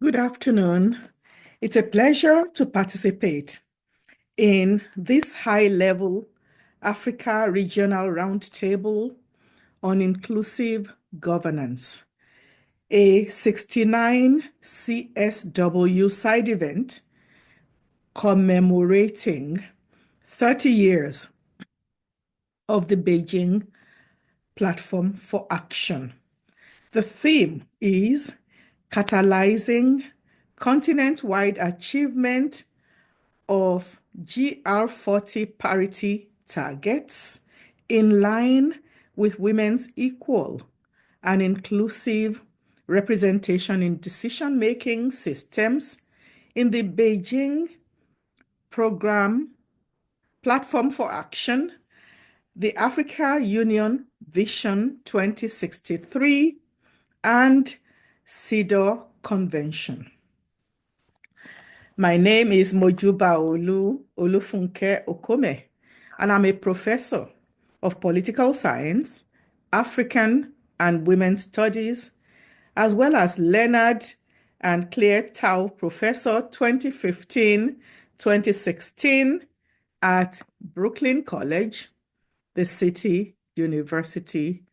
Good afternoon. It's a pleasure to participate in this high-level Africa Regional Roundtable on Inclusive Governance, a 69 CSW side event commemorating 30 years of the Beijing Platform for Action. The theme is catalyzing continent-wide achievement of GR40 parity targets in line with women's equal and inclusive representation in decision-making systems in the Beijing Program Platform for Action, the Africa Union Vision 2063, and CEDAW Convention. My name is Mojuba Olufunke Okome, and I'm a professor of political science, African and women's studies, as well as Leonard and Claire Tao Professor 2015-2016 at Brooklyn College, the City University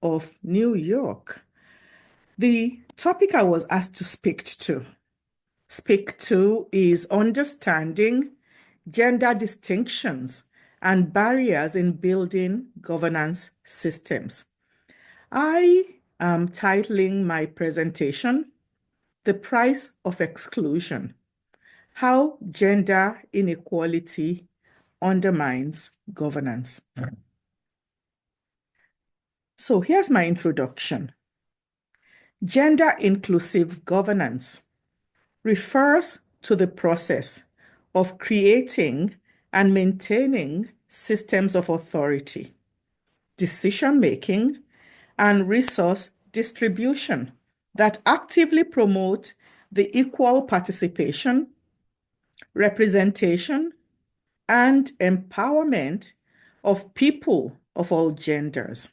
of New York. The topic I was asked to speak to is understanding gender distinctions and barriers in building governance systems. I am titling my presentation, The Price of Exclusion: How Gender Inequality Undermines Governance. So here's my introduction. Gender inclusive governance refers to the process of creating and maintaining systems of authority, decision-making, and resource distribution that actively promote the equal participation, representation, and empowerment of people of all genders.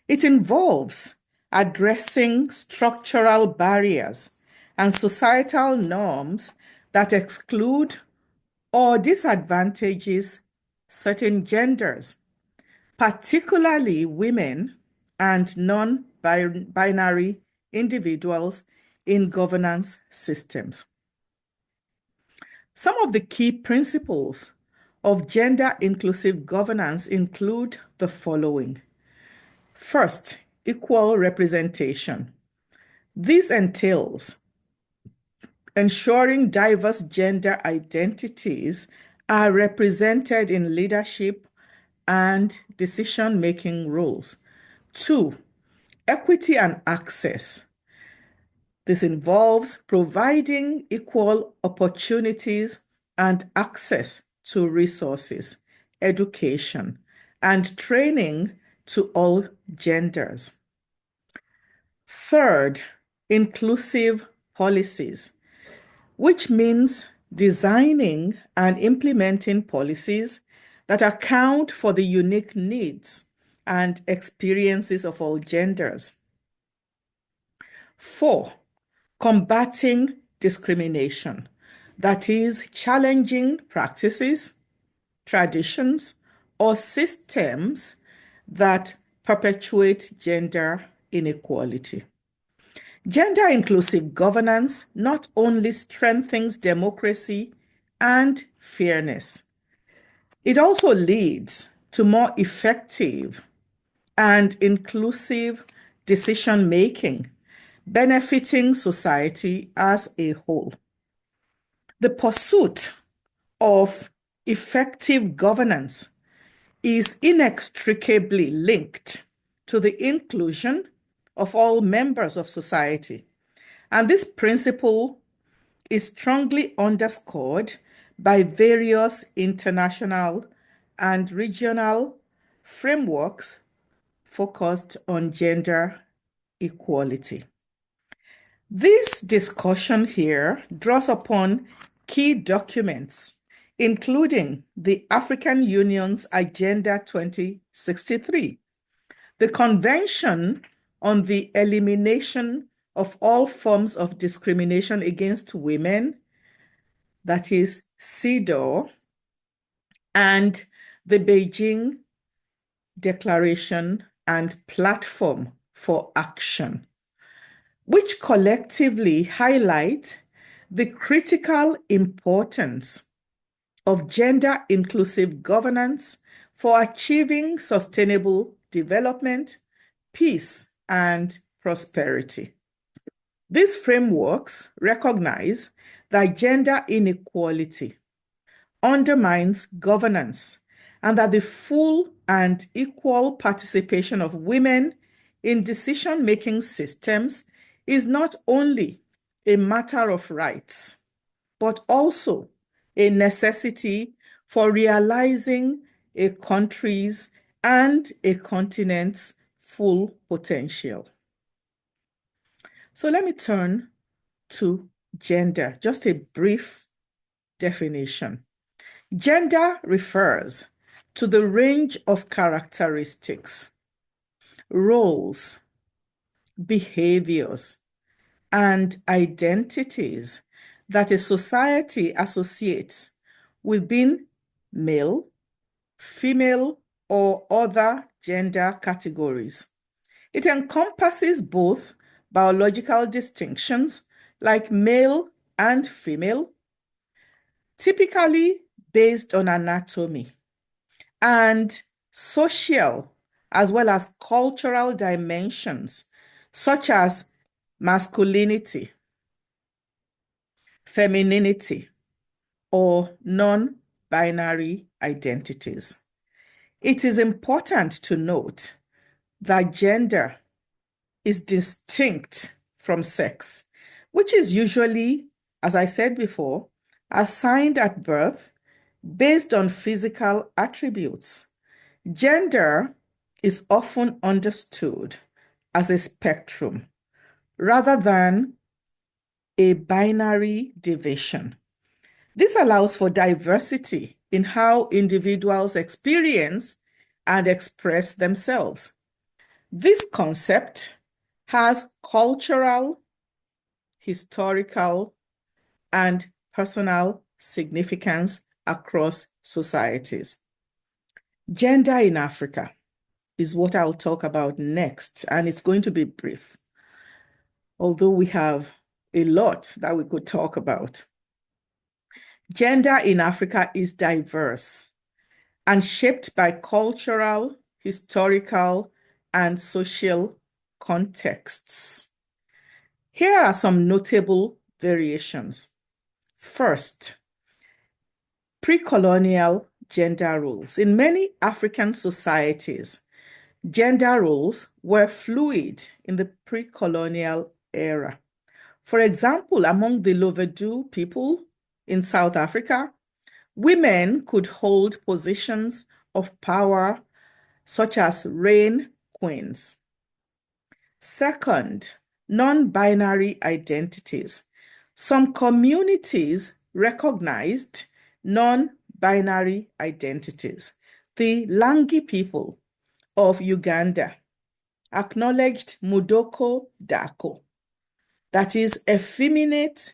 It involves addressing structural barriers and societal norms that exclude or disadvantages certain genders, particularly women and non-binary individuals in governance systems. Some of the key principles of gender-inclusive governance include the following. First, equal representation. This entails ensuring diverse gender identities are represented in leadership and decision-making roles. 2, equity and access. This involves providing equal opportunities and access to resources, education, and training to all genders. Third, inclusive policies, which means designing and implementing policies that account for the unique needs and experiences of all genders. 4, combating discrimination, that is, challenging practices, traditions, or systems that perpetuate gender inequality. Gender-inclusive governance not only strengthens democracy and fairness, it also leads to more effective and inclusive decision-making, benefiting society as a whole. The pursuit of effective governance is inextricably linked to the inclusion of all members of society. And this principle is strongly underscored by various international and regional frameworks focused on gender equality. This discussion here draws upon key documents, including the African Union's Agenda 2063, the Convention on the Elimination of all forms of discrimination against women, that is CEDAW, and the Beijing Declaration and Platform for Action, which collectively highlight the critical importance of gender-inclusive governance for achieving sustainable development, peace, and prosperity. These frameworks recognize that gender inequality undermines governance and that the full and equal participation of women in decision-making systems is not only a matter of rights, but also a necessity for realizing a country's and a continent's full potential. So let me turn to gender, just a brief definition. Gender refers to the range of characteristics, roles, behaviors, and identities that a society associates with being male, female, or other gender categories. It encompasses both biological distinctions like male and female, typically based on anatomy, and social as well as cultural dimensions such as masculinity, femininity, or non-binary identities. It is important to note that gender is distinct from sex, which is usually, as I said before, assigned at birth based on physical attributes. Gender is often understood as a spectrum rather than a binary division. This allows for diversity in how individuals experience and express themselves. This concept has cultural, historical, and personal significance across societies. Gender in Africa is what I'll talk about next, and it's going to be brief, although we have a lot that we could talk about. Gender in Africa is diverse and shaped by cultural, historical, and social contexts. Here are some notable variations. First, pre-colonial gender roles. In many African societies, gender roles were fluid in the pre-colonial era. For example, among the Lovedu people in South Africa, women could hold positions of power such as reign queens. Second, non-binary identities. Some communities recognized non-binary identities. The Langi people of Uganda acknowledged Mudoko Dako, that is, effeminate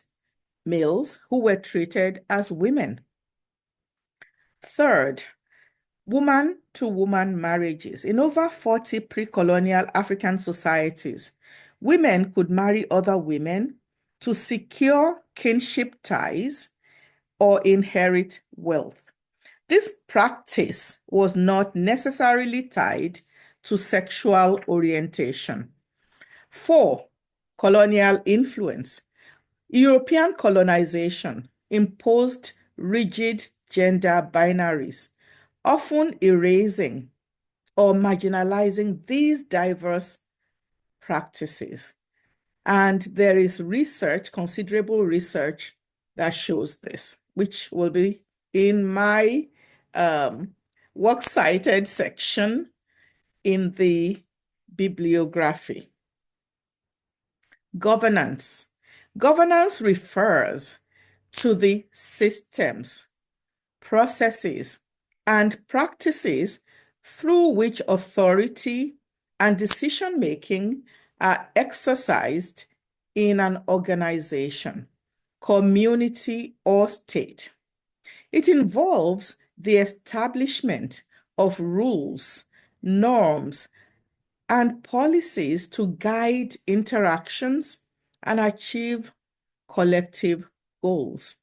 males who were treated as women. Third, woman-to-woman marriages. In over 40 pre-colonial African societies, women could marry other women to secure kinship ties or inherit wealth. This practice was not necessarily tied to sexual orientation. 4, colonial influence. European colonization imposed rigid gender binaries, often erasing or marginalizing these diverse practices. And there is research, considerable research, that shows this, which will be in my works cited section in the bibliography. Governance. Governance refers to the systems, processes, and practices through which authority and decision-making are exercised in an organization, community, or state. It involves the establishment of rules, norms, and policies to guide interactions and achieve collective goals.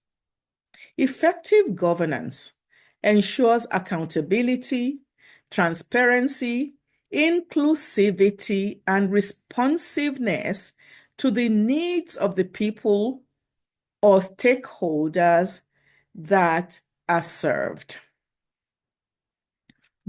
Effective governance ensures accountability, transparency, inclusivity, and responsiveness to the needs of the people or stakeholders that are served.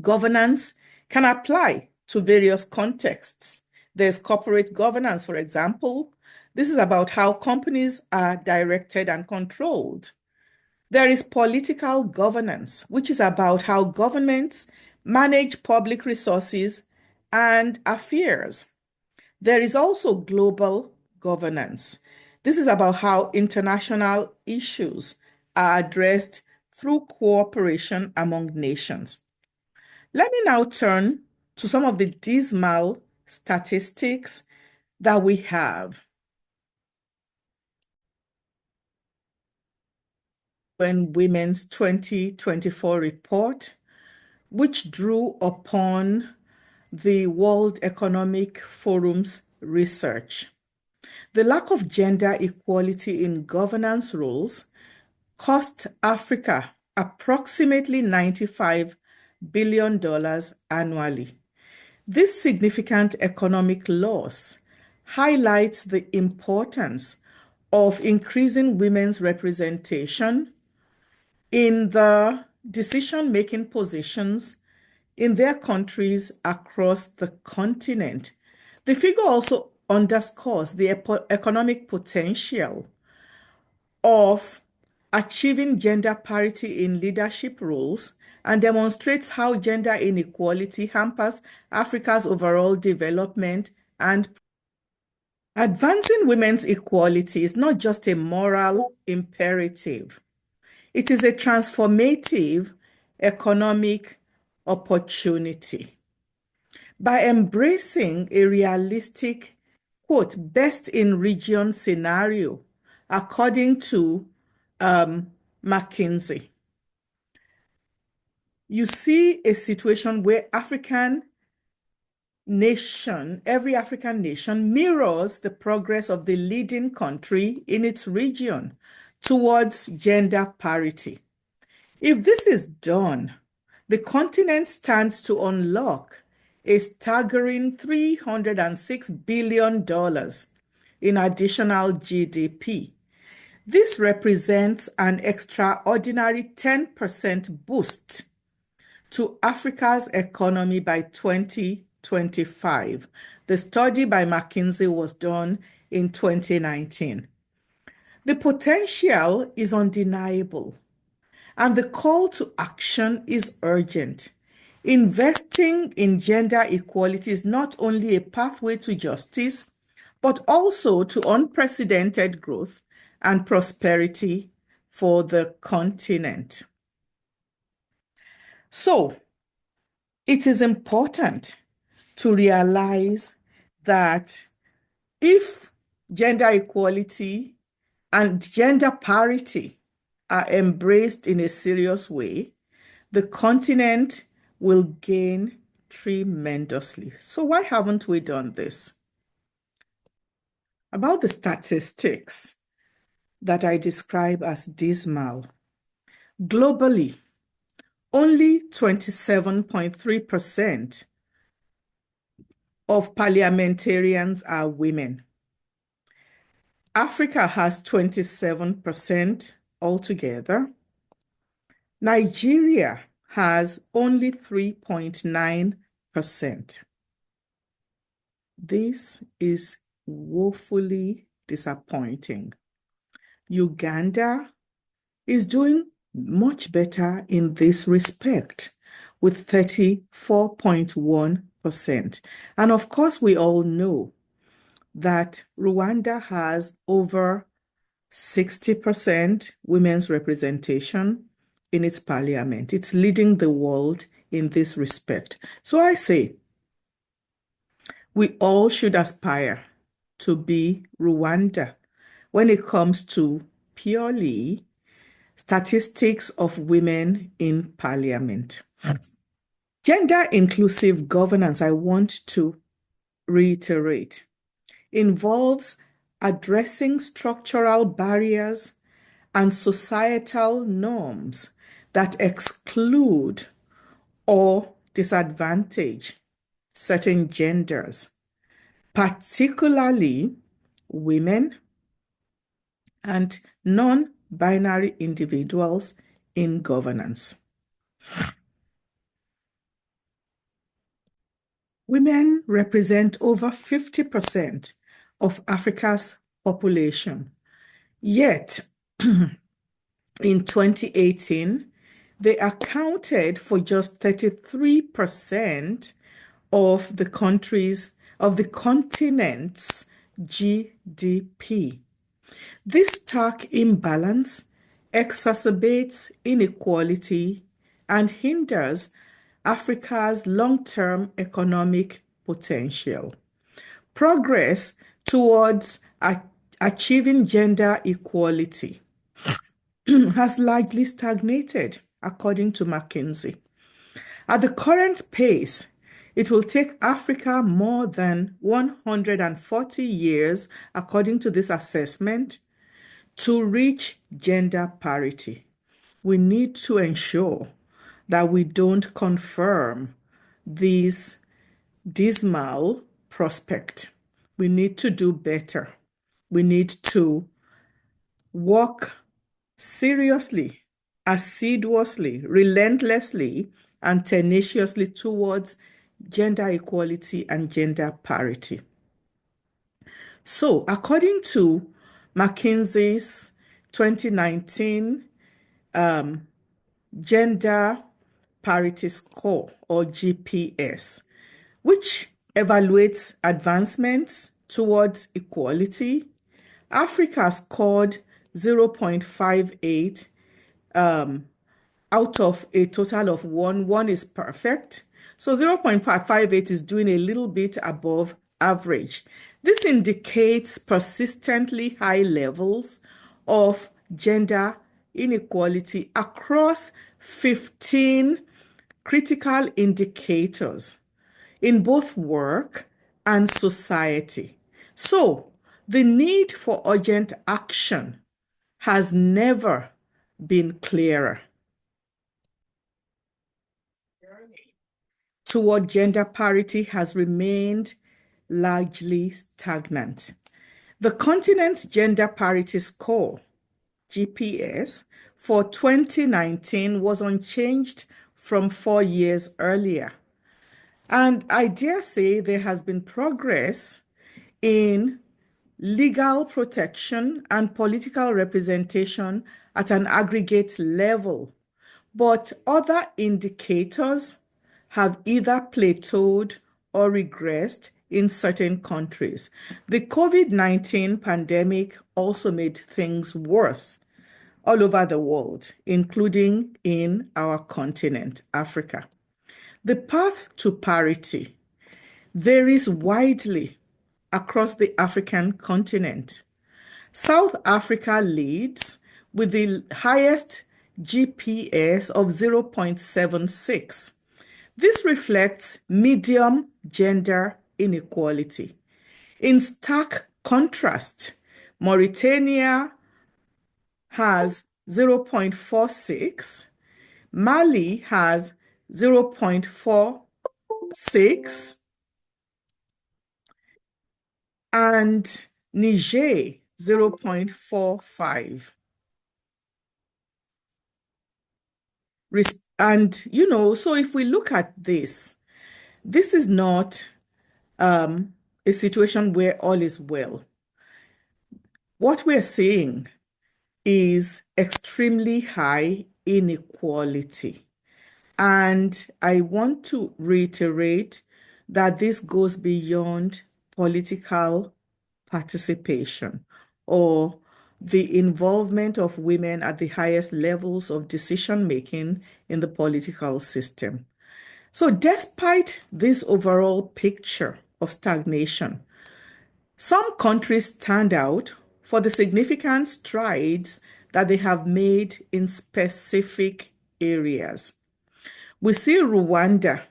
Governance can apply to various contexts. There's corporate governance, for example. This is about how companies are directed and controlled. There is political governance, which is about how governments manage public resources and affairs. There is also global governance. This is about how international issues are addressed through cooperation among nations. Let me now turn to some of the dismal statistics that we have. When Women's 2024 report, which drew upon the World Economic Forum's research. The lack of gender equality in governance roles cost Africa approximately $95 billion annually. This significant economic loss highlights the importance of increasing women's representation in the decision-making positions in their countries across the continent. The figure also underscores the economic potential of achieving gender parity in leadership roles and demonstrates how gender inequality hampers Africa's overall development and advancing women's equality is not just a moral imperative. It is a transformative economic opportunity. By embracing a realistic, quote, best in region scenario, according to McKinsey, you see a situation where every African nation mirrors the progress of the leading country in its region towards gender parity. If this is done, the continent stands to unlock a staggering $306 billion in additional GDP. This represents an extraordinary 10% boost to Africa's economy by 2025. The study by McKinsey was done in 2019. The potential is undeniable, and the call to action is urgent. Investing in gender equality is not only a pathway to justice, but also to unprecedented growth and prosperity for the continent. So, it is important to realize that if gender equality and gender parity are embraced in a serious way, the continent will gain tremendously. So why haven't we done this? About the statistics that I describe as dismal, globally, only 27.3% of parliamentarians are women. Africa has 27% altogether. Nigeria has only 3.9%. This is woefully disappointing. Uganda is doing much better in this respect with 34.1%. And of course, we all know that Rwanda has over 60% women's representation in its parliament. It's leading the world in this respect. So I say, we all should aspire to be Rwanda when it comes to purely statistics of women in parliament. Gender inclusive governance, I want to reiterate, involves addressing structural barriers and societal norms that exclude or disadvantage certain genders, particularly women and non-binary individuals in governance. Women represent over 50% of Africa's population, yet in 2018, they accounted for just 33% of the continent's GDP. This stark imbalance exacerbates inequality and hinders Africa's long-term economic potential. Progress towards achieving gender equality has largely stagnated, according to McKinsey. At the current pace, it will take Africa more than 140 years, according to this assessment, to reach gender parity. We need to ensure that we don't confirm these dismal prospects. We need to do better. We need to work seriously, assiduously, relentlessly, and tenaciously towards gender equality and gender parity. So, according to McKinsey's 2019 Gender Parity Score, or GPS, which evaluates advancements towards equality, Africa scored 0.58 out of a total of 1. 1 is perfect. So 0.58 is doing a little bit above average. This indicates persistently high levels of gender inequality across 15 critical indicators in both work and society. So the need for urgent action has never been clearer. Toward gender parity has remained largely stagnant. The continent's gender parity score, GPS, for 2019 was unchanged from 4 years earlier. And I dare say there has been progress in legal protection and political representation at an aggregate level, but other indicators have either plateaued or regressed in certain countries. The COVID-19 pandemic also made things worse all over the world, including in our continent, Africa. The path to parity varies widely across the African continent. South Africa leads with the highest GPS of 0.76. This reflects medium gender inequality. In stark contrast, Mauritania has 0.46, Mali has 0.46, and Niger 0.45. And, so if we look at this is not a situation where all is well. What we're seeing is extremely high inequality. And I want to reiterate that this goes beyond political participation or the involvement of women at the highest levels of decision-making in the political system. So despite this overall picture of stagnation, Some countries stand out for the significant strides that they have made in specific areas. We see Rwanda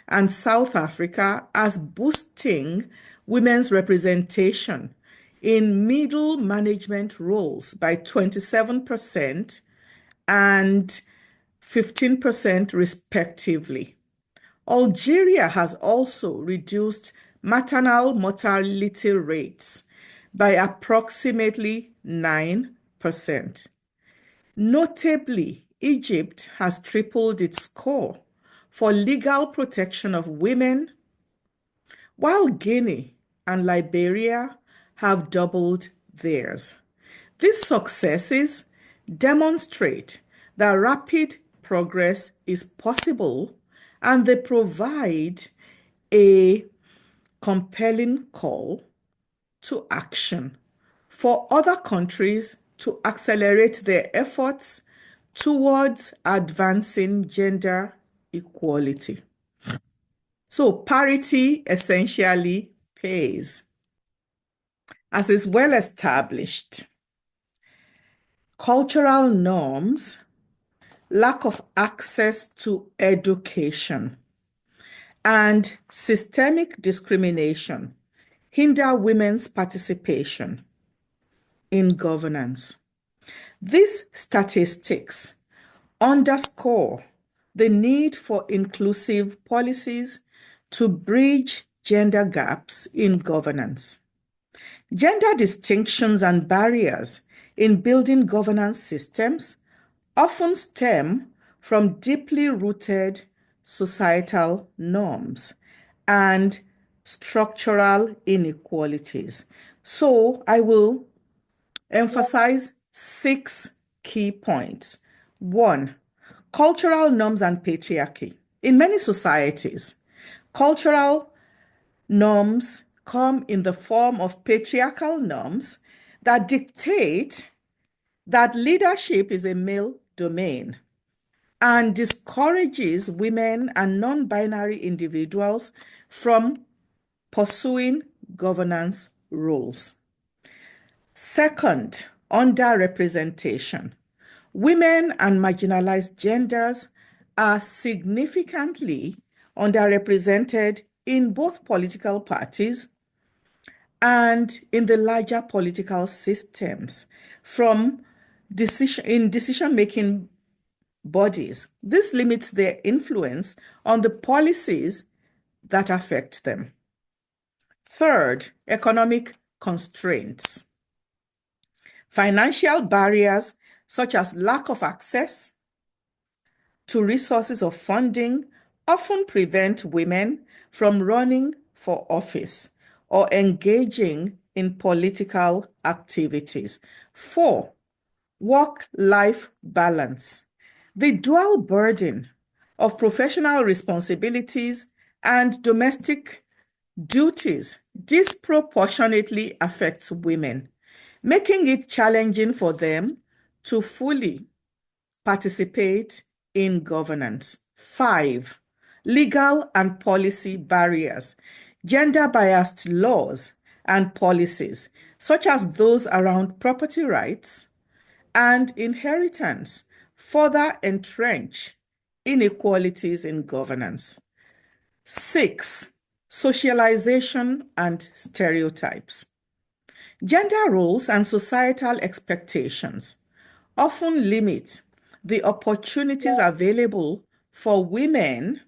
and South Africa as boosting women's representation in middle management roles by 27% and 15% respectively. Algeria has also reduced maternal mortality rates by approximately 9%. Notably, Egypt has tripled its score for legal protection of women, while Guinea and Liberia have doubled theirs. These successes demonstrate that rapid progress is possible, and they provide a compelling call to action for other countries to accelerate their efforts towards advancing gender equality. So parity essentially pays, as is well established. Cultural norms, lack of access to education, and systemic discrimination hinder women's participation in governance. These statistics underscore the need for inclusive policies to bridge gender gaps in governance. Gender distinctions and barriers in building governance systems often stem from deeply rooted societal norms and structural inequalities. So I will emphasize 6 key points. 1, cultural norms and patriarchy. In many societies, cultural norms come in the form of patriarchal norms that dictate that leadership is a male domain and discourages women and non-binary individuals from pursuing governance roles. Second, underrepresentation. Women and marginalized genders are significantly underrepresented in both political parties and in the larger political systems in decision-making bodies. This limits their influence on the policies that affect them. Third, economic constraints. Financial barriers such as lack of access to resources of funding often prevent women from running for office or engaging in political activities. 4, work-life balance. The dual burden of professional responsibilities and domestic duties disproportionately affects women, making it challenging for them to fully participate in governance. 5, legal and policy barriers. Gender-biased laws and policies, such as those around property rights and inheritance, further entrench inequalities in governance. 6, socialization and stereotypes. Gender roles and societal expectations often limit the opportunities available for women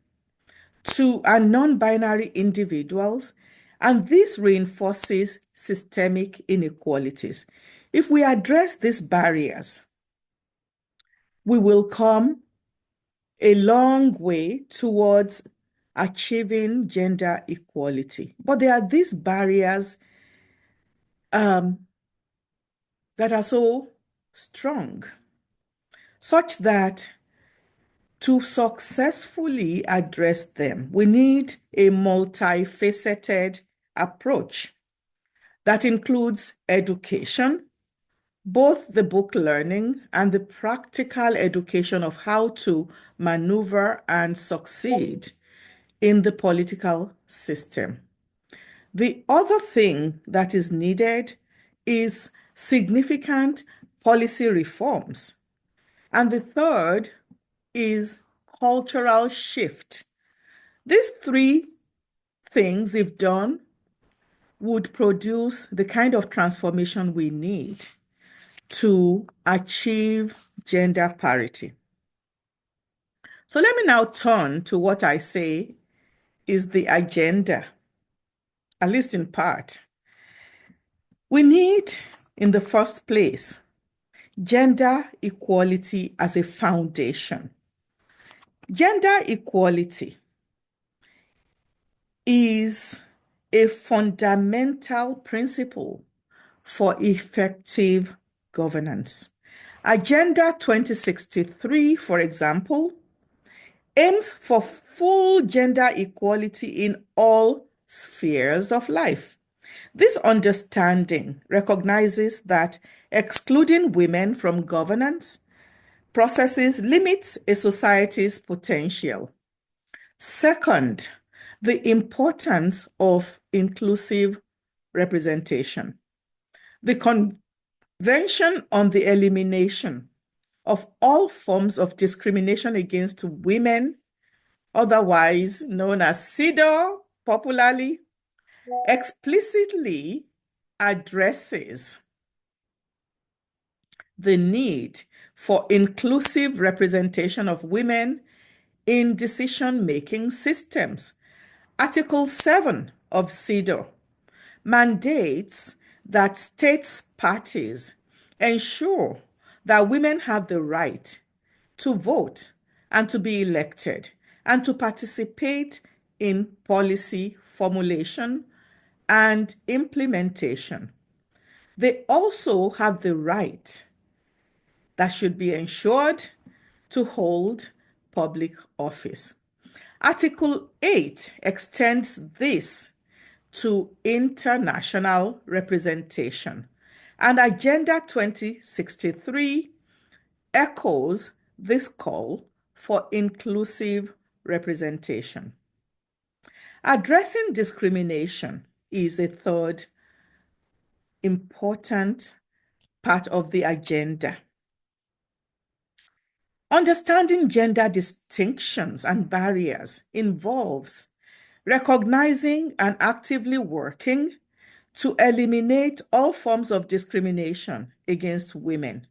and non-binary individuals, and this reinforces systemic inequalities. If we address these barriers, we will come a long way towards achieving gender equality. But there are these barriers that are so strong, such that to successfully address them, we need a multifaceted approach that includes education, both the book learning and the practical education of how to maneuver and succeed in the political system. The other thing that is needed is significant policy reforms. And the third is cultural shift. These three things, if done, would produce the kind of transformation we need to achieve gender parity. So let me now turn to what I say is the agenda, at least in part. We need, in the first place, gender equality as a foundation. Gender equality is a fundamental principle for effective governance. Agenda 2063, for example, aims for full gender equality in all spheres of life. This understanding recognizes that excluding women from governance processes limits a society's potential. Second, the importance of inclusive representation. The Convention on the Elimination of All Forms of Discrimination Against Women, otherwise known as CEDAW popularly, explicitly addresses the need for inclusive representation of women in decision-making systems. Article 7 of CEDAW mandates that states parties ensure that women have the right to vote and to be elected and to participate in policy formulation and implementation. They also have the right that should be ensured to hold public office. Article 8 extends this to international representation, and Agenda 2063 echoes this call for inclusive representation. Addressing discrimination is a third important part of the agenda. Understanding gender distinctions and barriers involves recognizing and actively working to eliminate all forms of discrimination against women.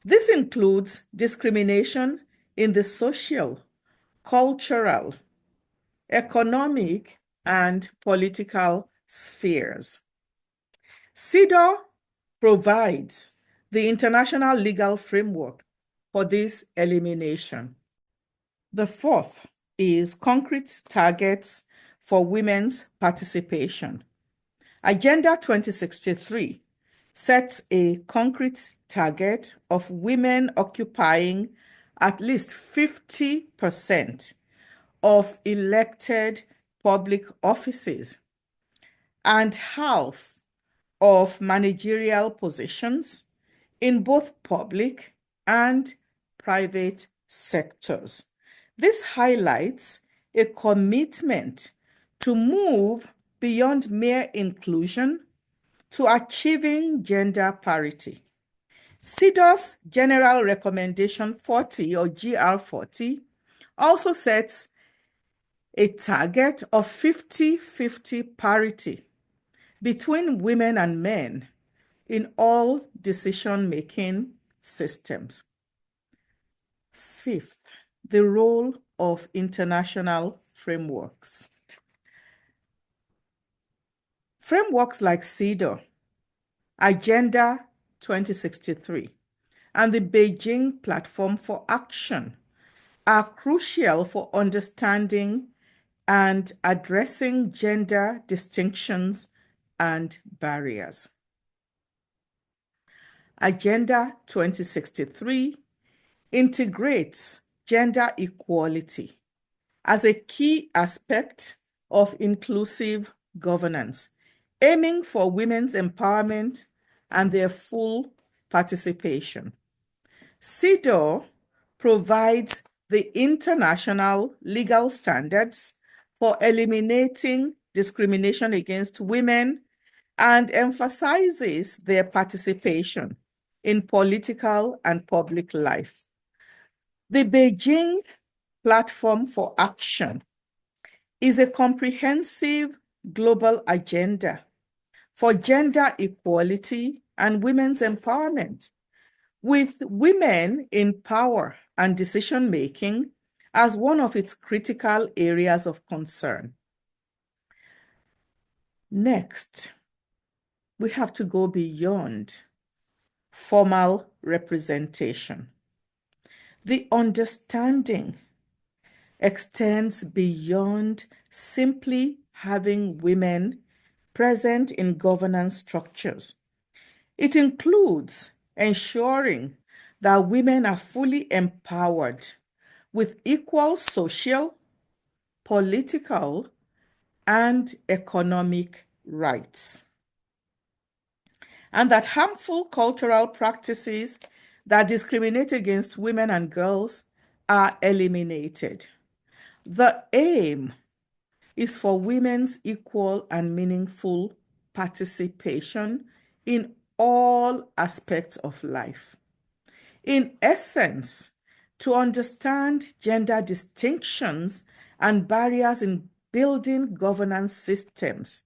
This includes discrimination in the social, cultural, economic, and political spheres. CEDAW provides the international legal framework for this elimination. The fourth is concrete targets for women's participation. Agenda 2063 sets a concrete target of women occupying at least 50% of elected public offices and half of managerial positions in both public and private sectors. This highlights a commitment to move beyond mere inclusion to achieving gender parity. CEDAW's General Recommendation 40 or GR40 also sets a target of 50-50 parity between women and men in all decision-making systems. Fifth, the role of international frameworks. Frameworks like CEDAW, Agenda 2063, and the Beijing Platform for Action are crucial for understanding and addressing gender distinctions and barriers. Agenda 2063 integrates gender equality as a key aspect of inclusive governance, aiming for women's empowerment and their full participation. CEDAW provides the international legal standards for eliminating discrimination against women and emphasizes their participation in political and public life. The Beijing Platform for Action is a comprehensive global agenda for gender equality and women's empowerment, with women in power and decision-making as one of its critical areas of concern. Next, we have to go beyond formal representation. The understanding extends beyond simply having women present in governance structures. It includes ensuring that women are fully empowered with equal social, political, and economic rights, and that harmful cultural practices that discriminate against women and girls are eliminated. The aim is for women's equal and meaningful participation in all aspects of life. In essence, to understand gender distinctions and barriers in building governance systems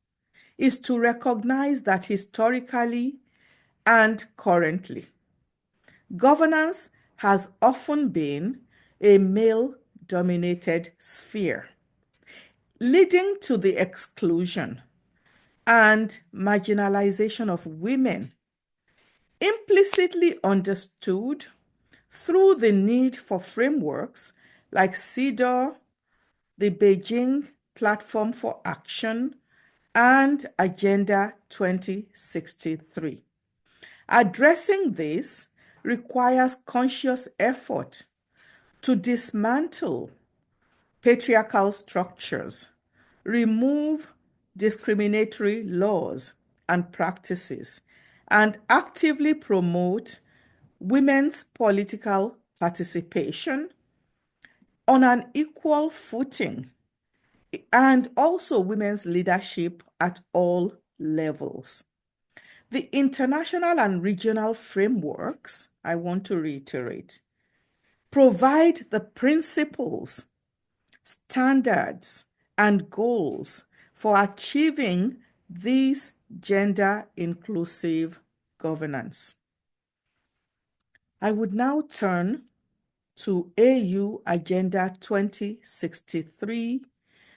is to recognize that historically and currently, governance has often been a male-dominated sphere, leading to the exclusion and marginalization of women, implicitly understood through the need for frameworks like CEDAW, the Beijing Platform for Action, and Agenda 2063. Addressing this requires conscious effort to dismantle patriarchal structures, remove discriminatory laws and practices, and actively promote women's political participation on an equal footing, and also women's leadership at all levels. The international and regional frameworks, I want to reiterate, provide the principles, standards, and goals for achieving this gender-inclusive governance. I would now turn to AU Agenda 2063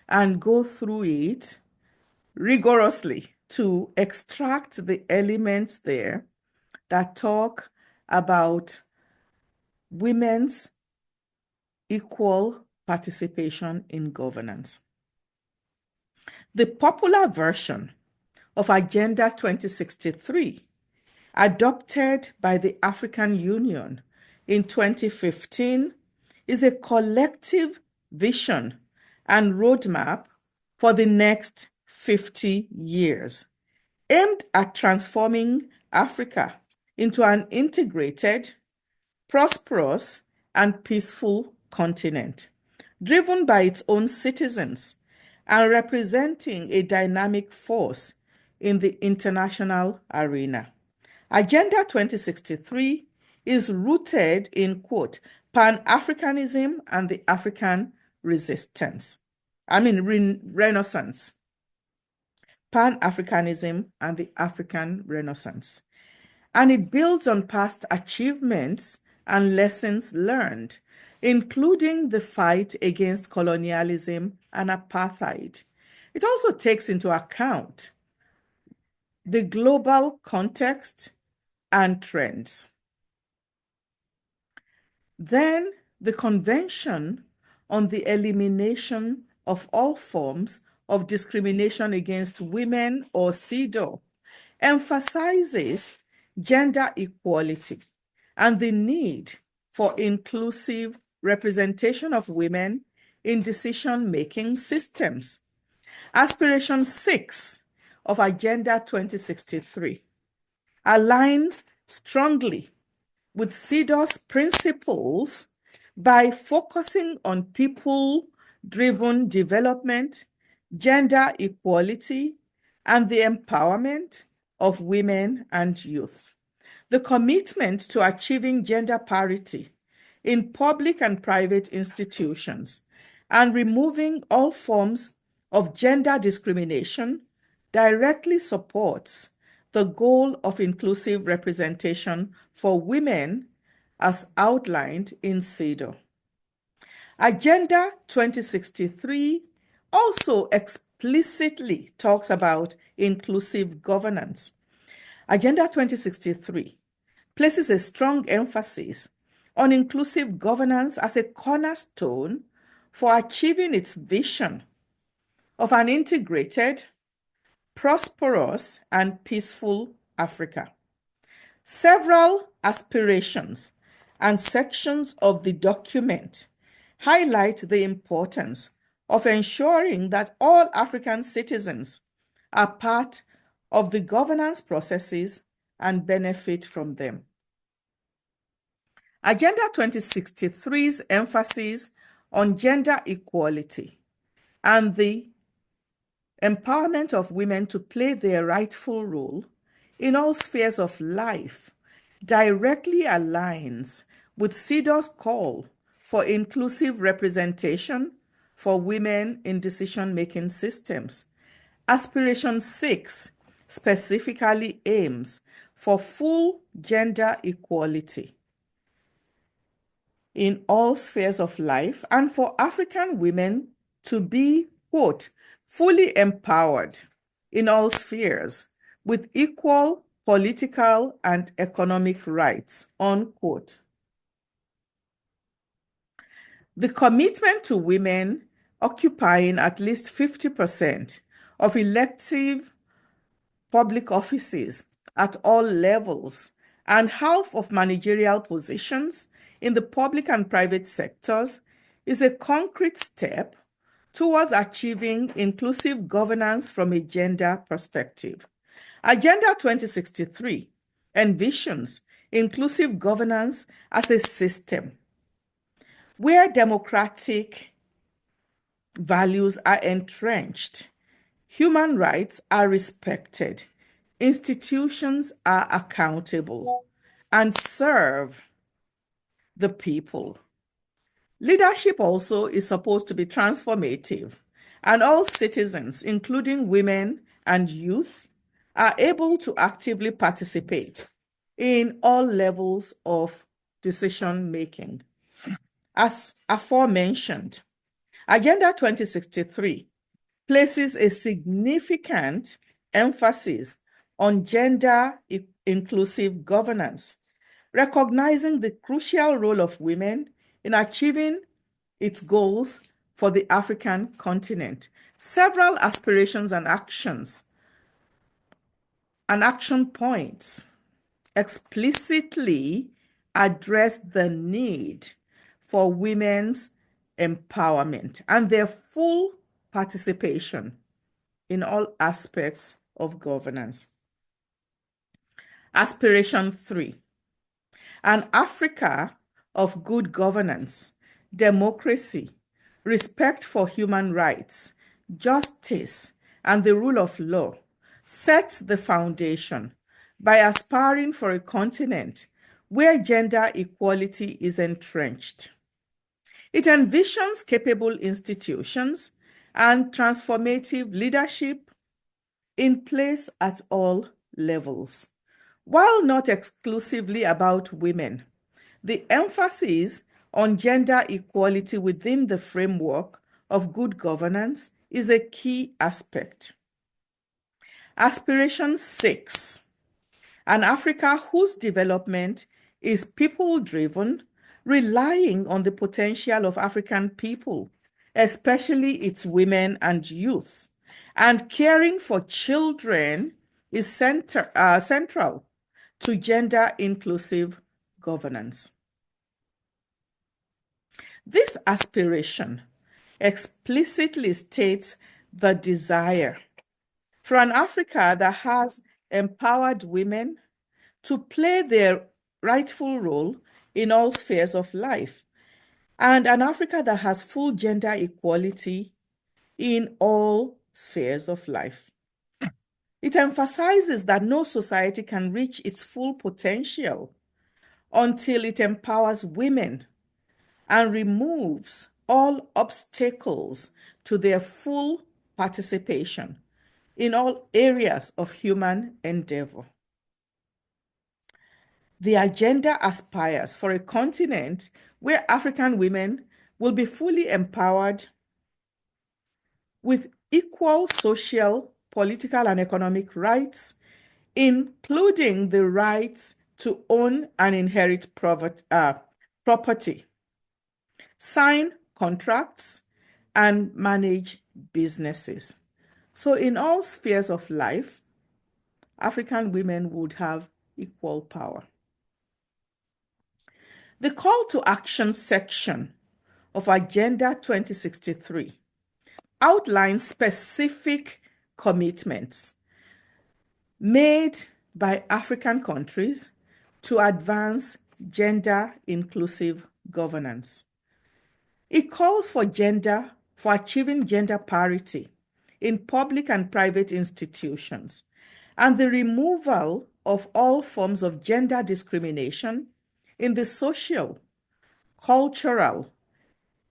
and go through it rigorously to extract the elements there that talk about women's equal participation in governance. The popular version of Agenda 2063, adopted by the African Union in 2015, is a collective vision and roadmap for the next 50 years, aimed at transforming Africa into an integrated, prosperous, and peaceful continent, driven by its own citizens and representing a dynamic force in the international arena. Agenda 2063 is rooted in, quote, Pan-Africanism and the African Renaissance. Pan-Africanism and the African Renaissance. And it builds on past achievements and lessons learned, including the fight against colonialism and apartheid. It also takes into account the global context and trends. Then the Convention on the Elimination of All Forms of Discrimination Against Women, or CEDAW, emphasizes gender equality and the need for inclusive representation of women in decision-making systems. Aspiration 6 of Agenda 2063 aligns strongly with CEDAW's principles by focusing on people-driven development, gender equality, and the empowerment of women and youth. The commitment to achieving gender parity in public and private institutions and removing all forms of gender discrimination directly supports the goal of inclusive representation for women as outlined in CEDAW. Agenda 2063 also explicitly talks about inclusive governance. Agenda 2063 places a strong emphasis on inclusive governance as a cornerstone for achieving its vision of an integrated, prosperous, and peaceful Africa. Several aspirations and sections of the document highlight the importance of ensuring that all African citizens are part of the governance processes and benefit from them. Agenda 2063's emphasis on gender equality and the empowerment of women to play their rightful role in all spheres of life directly aligns with CEDAW's call for inclusive representation for women in decision-making systems. Aspiration 6 specifically aims for full gender equality in all spheres of life and for African women to be, quote, fully empowered in all spheres with equal political and economic rights, unquote. The commitment to women occupying at least 50% of elective public offices at all levels and half of managerial positions in the public and private sectors is a concrete step towards achieving inclusive governance from a gender perspective. Agenda 2063 envisions inclusive governance as a system where democratic values are entrenched, human rights are respected, institutions are accountable, and serve the people. Leadership also is supposed to be transformative, and all citizens, including women and youth, are able to actively participate in all levels of decision making. As aforementioned, Agenda 2063 places a significant emphasis on gender inclusive governance, recognizing the crucial role of women in achieving its goals for the African continent. Several aspirations and action points explicitly address the need for women's empowerment and their full participation in all aspects of governance. Aspiration 3, an Africa of good governance, democracy, respect for human rights, justice, and the rule of law sets the foundation by aspiring for a continent where gender equality is entrenched. It envisions capable institutions and transformative leadership in place at all levels. While not exclusively about women, the emphasis on gender equality within the framework of good governance is a key aspect. Aspiration 6, an Africa whose development is people-driven, relying on the potential of African people, especially its women and youth, and caring for children is central to gender inclusive governance. This aspiration explicitly states the desire for an Africa that has empowered women to play their rightful role in all spheres of life, and an Africa that has full gender equality in all spheres of life. It emphasizes that no society can reach its full potential until it empowers women and removes all obstacles to their full participation in all areas of human endeavor. The agenda aspires for a continent where African women will be fully empowered with equal social, political, and economic rights, including the rights to own and inherit property, sign contracts, and manage businesses. So in all spheres of life, African women would have equal power. The call to action section of Agenda 2063 outlines specific commitments made by African countries to advance gender-inclusive governance. It calls for achieving gender parity in public and private institutions and the removal of all forms of gender discrimination in the social, cultural,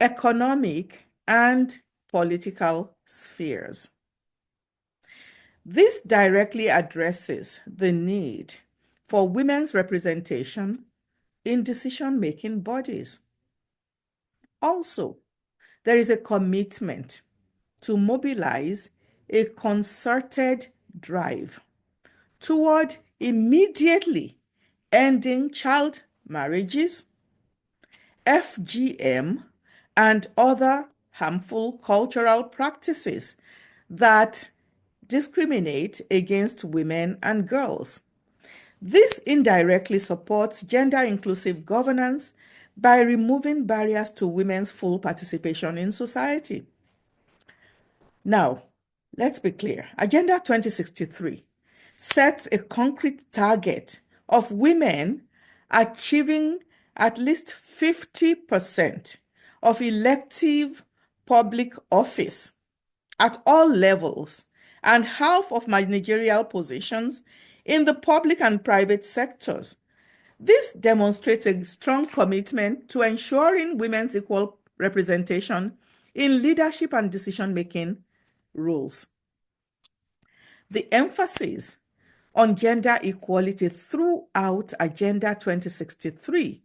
economic, and political spheres. This directly addresses the need for women's representation in decision-making bodies. Also, there is a commitment to mobilize a concerted drive toward immediately ending child marriages, FGM, and other harmful cultural practices that discriminate against women and girls. This indirectly supports gender-inclusive governance by removing barriers to women's full participation in society. Now, let's be clear. Agenda 2063 sets a concrete target of women achieving at least 50% of elective public office at all levels and half of managerial positions in the public and private sectors. This demonstrates a strong commitment to ensuring women's equal representation in leadership and decision-making roles. The emphasis on gender equality throughout Agenda 2063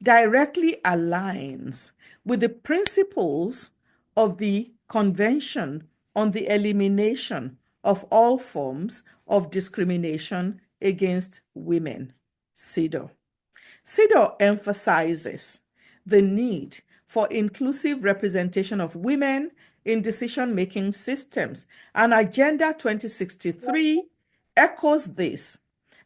directly aligns with the principles of the Convention on the Elimination of All Forms of Discrimination Against Women, CEDAW. CEDAW emphasizes the need for inclusive representation of women in decision-making systems, and Agenda 2063 echoes this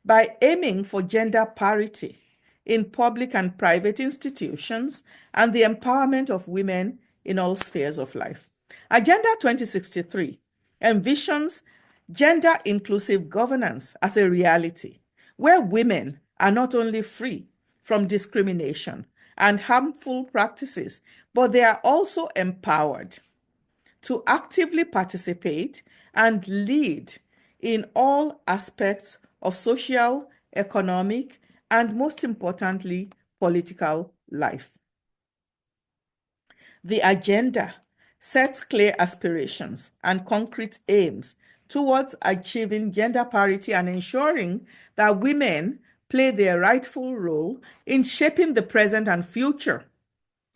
by aiming for gender parity in public and private institutions and the empowerment of women in all spheres of life. Agenda 2063 envisions gender-inclusive governance as a reality where women are not only free from discrimination and harmful practices, but they are also empowered to actively participate and lead in all aspects of social, economic, and most importantly, political life. The agenda sets clear aspirations and concrete aims towards achieving gender parity and ensuring that women play their rightful role in shaping the present and future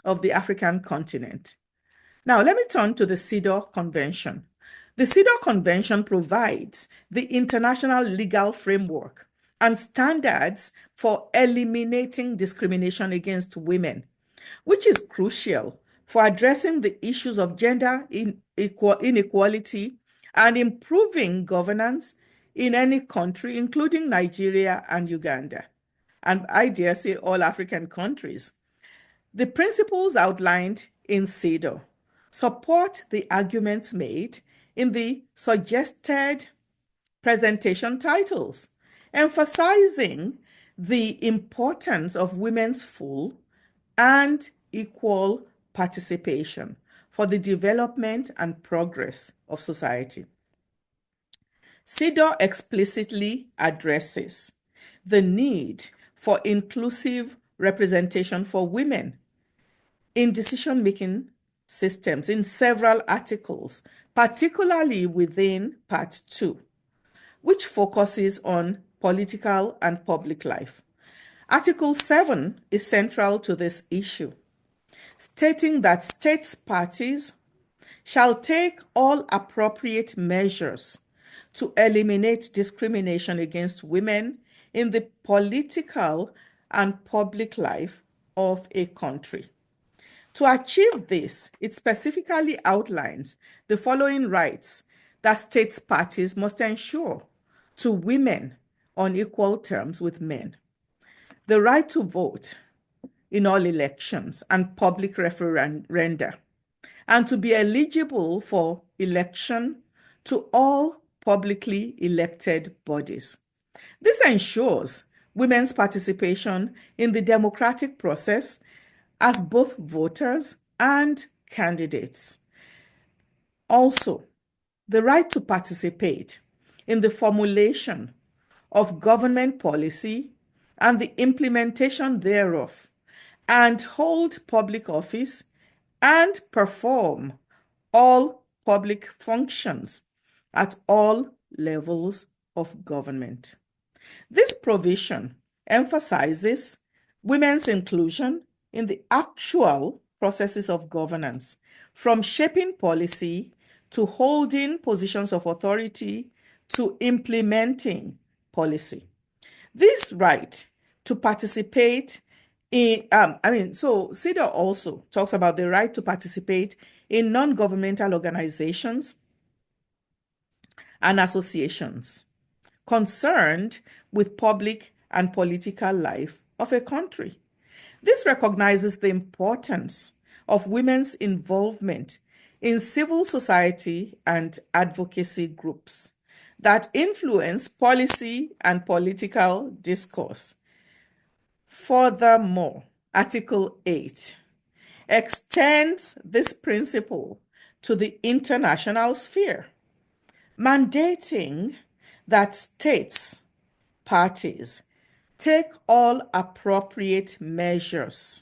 of the African continent. Now, let me turn to the CEDAW Convention. The CEDAW Convention provides the international legal framework and standards for eliminating discrimination against women, which is crucial for addressing the issues of gender inequality and improving governance in any country, including Nigeria and Uganda, and I dare say all African countries. The principles outlined in CEDAW support the arguments made in the suggested presentation titles, emphasizing the importance of women's full and equal participation. for the development and progress of society. CEDAW explicitly addresses the need for inclusive representation for women in decision-making systems in several articles, particularly within Part 2, which focuses on political and public life. Article 7 is central to this issue, stating that states parties shall take all appropriate measures to eliminate discrimination against women in the political and public life of a country. To achieve this, it specifically outlines the following rights that states parties must ensure to women on equal terms with men: the right to vote in all elections and public referenda, and to be eligible for election to all publicly elected bodies. This ensures women's participation in the democratic process as both voters and candidates. Also, the right to participate in the formulation of government policy and the implementation thereof, and hold public office and perform all public functions at all levels of government. This provision emphasizes women's inclusion in the actual processes of governance, from shaping policy to holding positions of authority to implementing policy. This right to participate so CEDAW also talks about the right to participate in non-governmental organizations and associations concerned with public and political life of a country. This recognizes the importance of women's involvement in civil society and advocacy groups that influence policy and political discourse. Furthermore, Article 8 extends this principle to the international sphere, mandating that states parties take all appropriate measures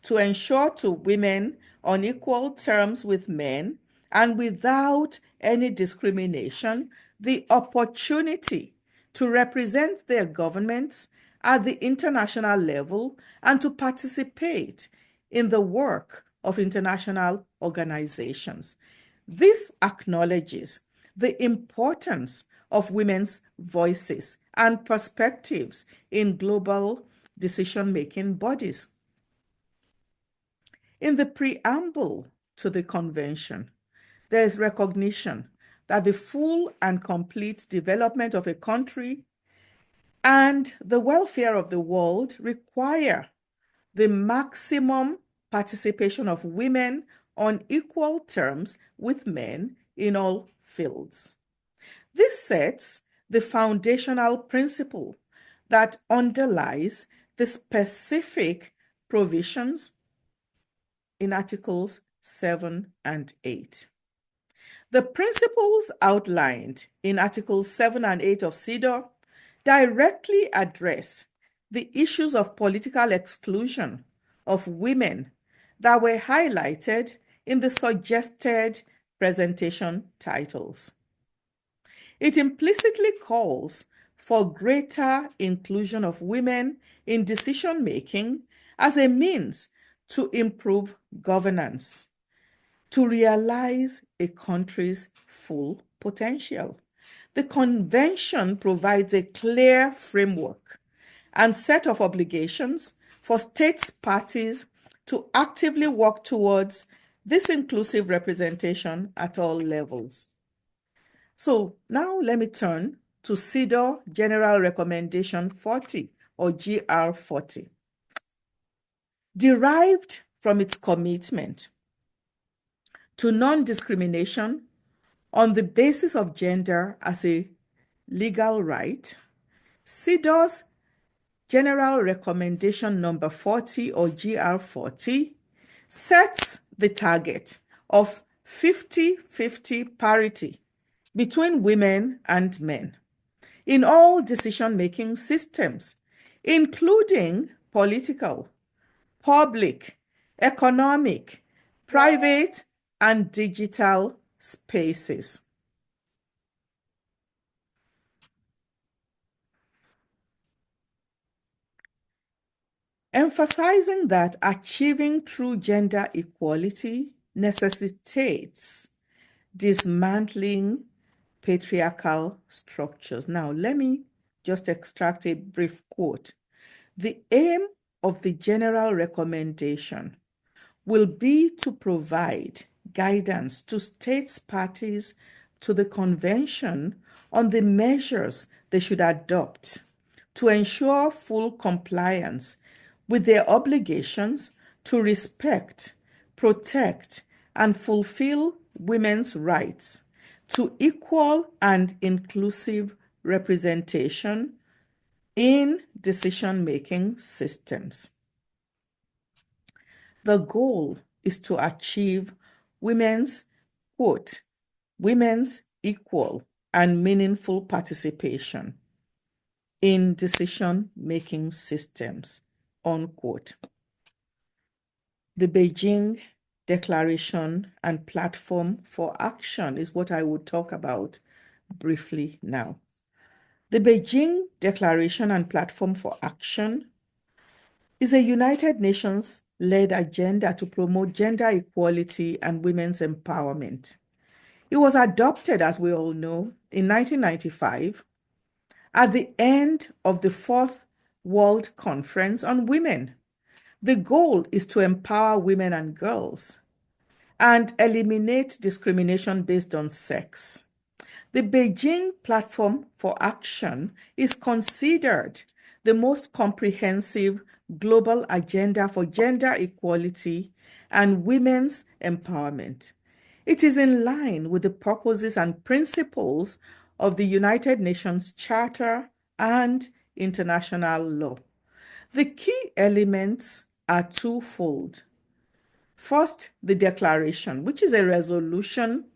to ensure to women on equal terms with men and without any discrimination the opportunity to represent their governments at the international level and to participate in the work of international organizations. This acknowledges the importance of women's voices and perspectives in global decision-making bodies. In the preamble to the convention, there is recognition that the full and complete development of a country and the welfare of the world require the maximum participation of women on equal terms with men in all fields. This sets the foundational principle that underlies the specific provisions in Articles 7 and 8. The principles outlined in Articles 7 and 8 of CEDAW directly address the issues of political exclusion of women that were highlighted in the suggested presentation titles. It implicitly calls for greater inclusion of women in decision-making as a means to improve governance, to realize a country's full potential. The convention provides a clear framework and set of obligations for states parties to actively work towards this inclusive representation at all levels. So now let me turn to CEDAW General Recommendation 40 or GR 40. Derived from its commitment to non-discrimination on the basis of gender as a legal right, CEDAW's General Recommendation number 40 or GR 40 sets the target of 50-50 parity between women and men in all decision-making systems, including political, public, economic, private, and digital spaces. Emphasizing that achieving true gender equality necessitates dismantling patriarchal structures. Now, let me just extract a brief quote. The aim of the general recommendation will be to provide guidance to states parties to the convention on the measures they should adopt to ensure full compliance with their obligations to respect, protect, and fulfill women's rights to equal and inclusive representation in decision-making systems. The goal is to achieve women's, quote, women's equal and meaningful participation in decision-making systems, unquote. The Beijing Declaration and Platform for Action is what I will talk about briefly now. The Beijing Declaration and Platform for Action is a United Nations-led agenda to promote gender equality and women's empowerment. It was adopted, as we all know, in 1995 at the end of the Fourth World Conference on Women. The goal is to empower women and girls and eliminate discrimination based on sex. The Beijing Platform for Action is considered the most comprehensive global agenda for gender equality and women's empowerment. It is in line with the purposes and principles of the United Nations Charter and international law. The key elements are twofold. First, the declaration, which is a resolution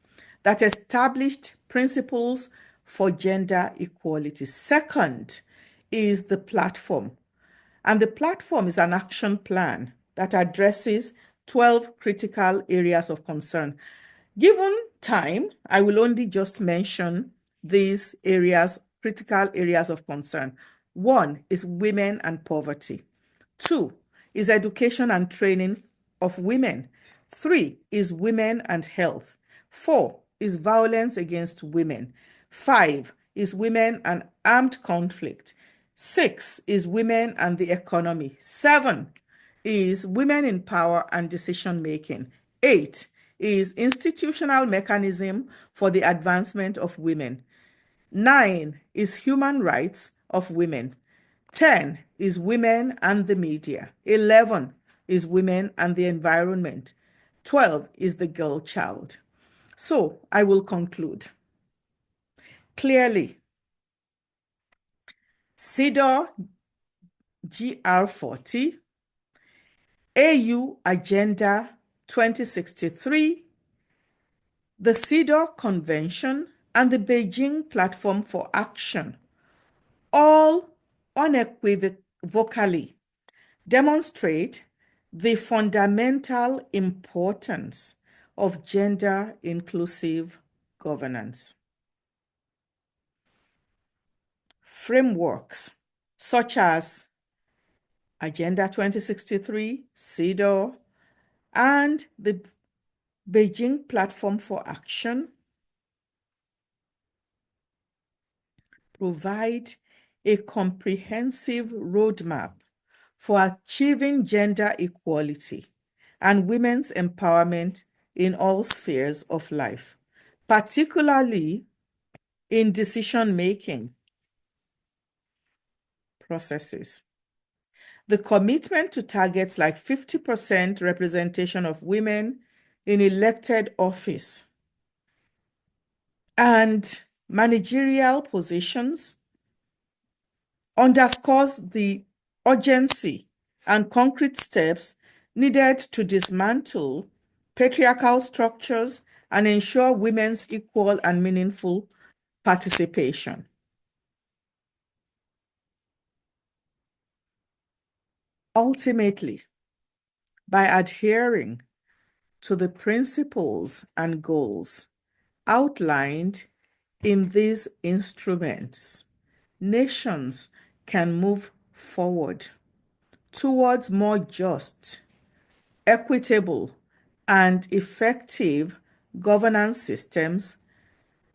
that established principles for gender equality. Second is the platform. And the platform is an action plan that addresses 12 critical areas of concern. Given time, I will only just mention these areas, critical areas of concern. One is women and poverty. Two is education and training of women. Three is women and health. Four is violence against women. Five is women and armed conflict. Six is women and the economy. Seven is women in power and decision making. Eight is institutional mechanism for the advancement of women. 9 is human rights of women. 10 is women and the media. 11 is women and the environment. 12 is the girl child. So I will conclude. Clearly, CEDAW GR40, AU Agenda 2063, the CEDAW Convention, and the Beijing Platform for Action all unequivocally demonstrate the fundamental importance of gender-inclusive governance. Frameworks such as Agenda 2063, CEDAW, and the Beijing Platform for Action provide a comprehensive roadmap for achieving gender equality and women's empowerment in all spheres of life, particularly in decision-making processes. The commitment to targets like 50% representation of women in elected office and managerial positions underscores the urgency and concrete steps needed to dismantle patriarchal structures, and ensure women's equal and meaningful participation. Ultimately, by adhering to the principles and goals outlined in these instruments, nations can move forward towards more just, equitable, and effective governance systems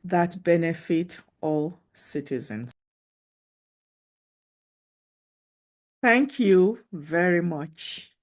that benefit all citizens. Thank you very much.